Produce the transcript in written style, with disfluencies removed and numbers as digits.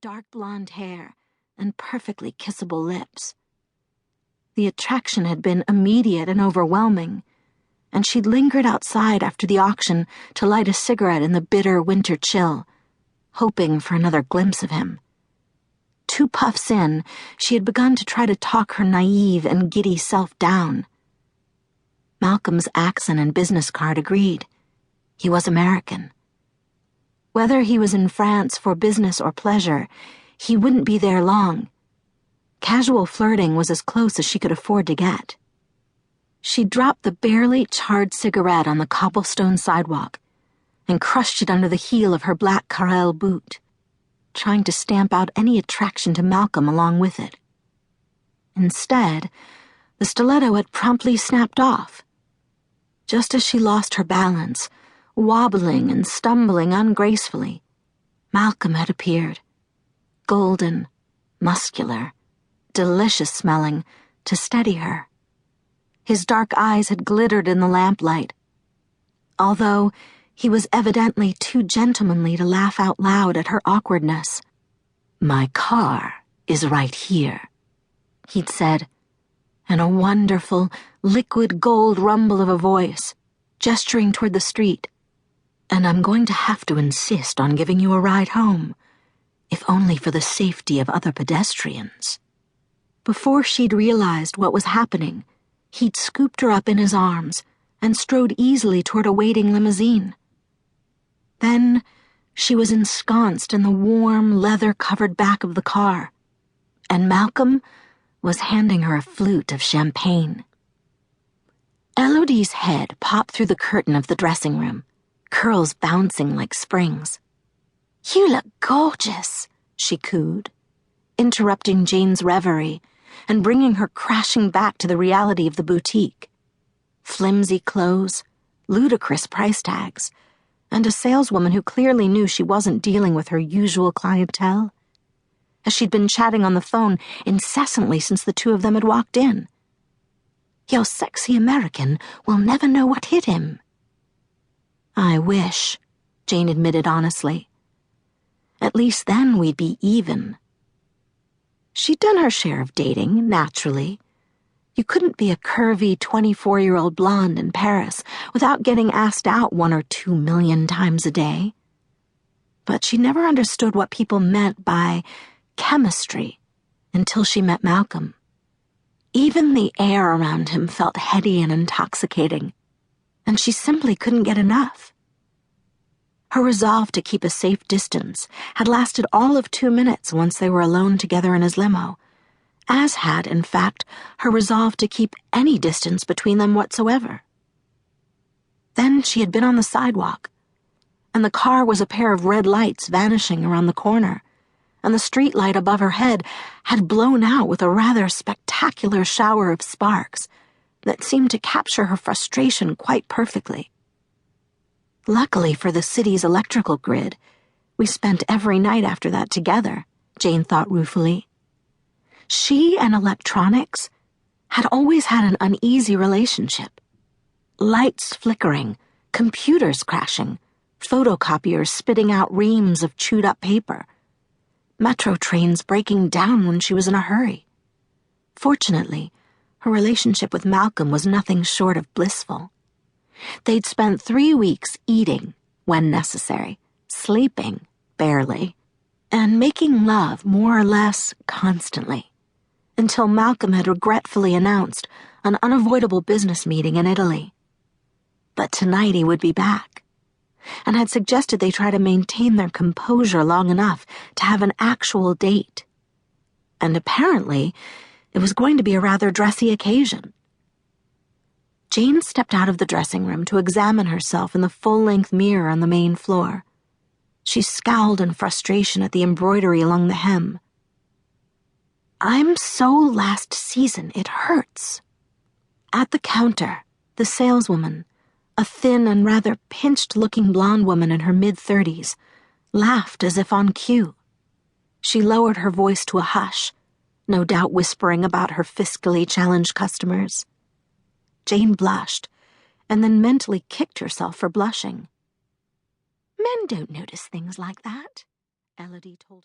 dark blonde hair, and perfectly kissable lips. The attraction had been immediate and overwhelming, and she'd lingered outside after the auction to light a cigarette in the bitter winter chill, hoping for another glimpse of him. 2 puffs in, she had begun to try to talk her naive and giddy self down. Malcolm's accent and business card agreed. He was American. Whether he was in France for business or pleasure, he wouldn't be there long. Casual flirting was as close as she could afford to get. She dropped the barely charred cigarette on the cobblestone sidewalk and crushed it under the heel of her black Kerrel boot, trying to stamp out any attraction to Malcolm along with it. Instead, the stiletto had promptly snapped off. Just as she lost her balance, wobbling and stumbling ungracefully, Malcolm had appeared, golden, muscular, delicious-smelling, to steady her. His dark eyes had glittered in the lamplight, although he was evidently too gentlemanly to laugh out loud at her awkwardness. "My car is right here," he'd said, in a wonderful, liquid gold rumble of a voice, gesturing toward the street. "And I'm going to have to insist on giving you a ride home, if only for the safety of other pedestrians." Before she'd realized what was happening, he'd scooped her up in his arms and strode easily toward a waiting limousine. Then she was ensconced in the warm, leather-covered back of the car, and Malcolm was handing her a flute of champagne. Elodie's head popped through the curtain of the dressing room, curls bouncing like springs. "You look gorgeous," she cooed, interrupting Jane's reverie and bringing her crashing back to the reality of the boutique. Flimsy clothes, ludicrous price tags, and a saleswoman who clearly knew she wasn't dealing with her usual clientele, as she'd been chatting on the phone incessantly since the 2 of them had walked in. "Your sexy American will never know what hit him." "I wish," Jane admitted honestly. "At least then we'd be even." She'd done her share of dating, naturally. You couldn't be a curvy 24-year-old blonde in Paris without getting asked out 1 or 2 million times a day. But she never understood what people meant by chemistry until she met Malcolm. Even the air around him felt heady and intoxicating, and she simply couldn't get enough. Her resolve to keep a safe distance had lasted all of 2 minutes once they were alone together in his limo, as had, in fact, her resolve to keep any distance between them whatsoever. Then she had been on the sidewalk, and the car was a pair of red lights vanishing around the corner, and the street light above her head had blown out with a rather spectacular shower of sparks that seemed to capture her frustration quite perfectly. Luckily for the city's electrical grid, we spent every night after that together, Jane thought ruefully. She and electronics had always had an uneasy relationship. Lights flickering, computers crashing, photocopiers spitting out reams of chewed-up paper, metro trains breaking down when she was in a hurry. Fortunately, her relationship with Malcolm was nothing short of blissful. They'd spent 3 weeks eating, when necessary, sleeping, barely, and making love more or less constantly, until Malcolm had regretfully announced an unavoidable business meeting in Italy. But tonight he would be back, and had suggested they try to maintain their composure long enough to have an actual date. And apparently, it was going to be a rather dressy occasion. Jane stepped out of the dressing room to examine herself in the full-length mirror on the main floor. She scowled in frustration at the embroidery along the hem. "I'm so last season, it hurts." At the counter, the saleswoman, a thin and rather pinched-looking blonde woman in her mid-30s, laughed as if on cue. She lowered her voice to a hush, no doubt whispering about her fiscally challenged customers. Jane blushed, and then mentally kicked herself for blushing. "Men don't notice things like that," Elodie told her.